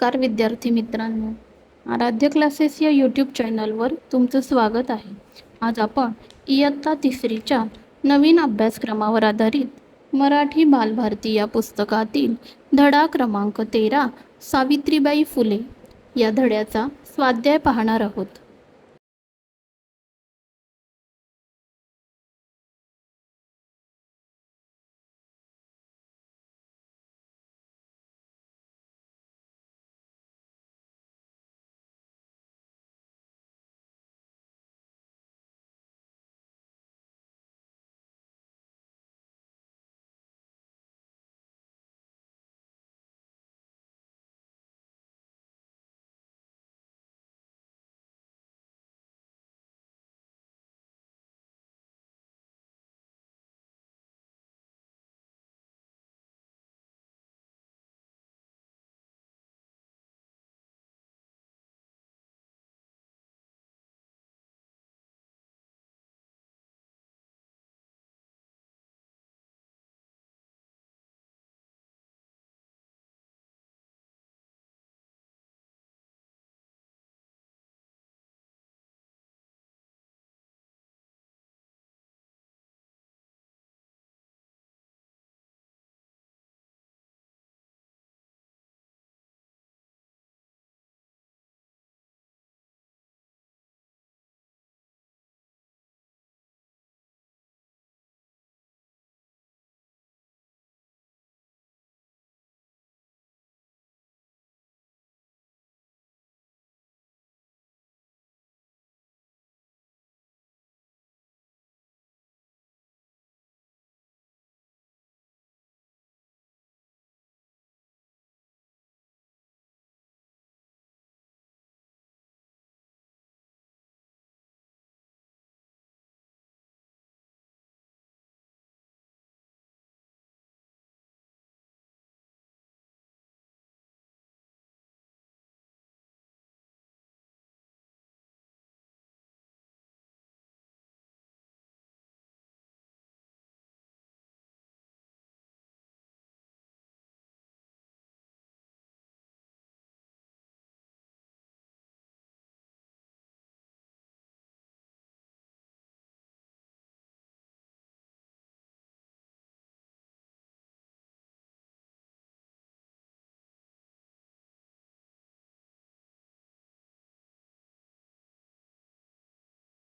नमस्कार विद्यार्थी मित्रांनो, आराध्य क्लासेस या यूट्यूब चॅनलवर तुमचं स्वागत आहे. आज आपण इयत्ता तिसरीच्या नवीन अभ्यासक्रमावर आधारित मराठी बालभारती या पुस्तकातील धडा क्रमांक 13 सावित्रीबाई फुले या धड्याचा स्वाध्याय पाहणार आहोत.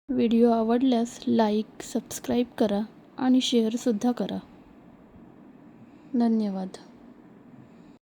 व्हिडिओ आवडल्यास लाईक, सबस्क्राईब करा आणि शेअरसुद्धा करा. धन्यवाद.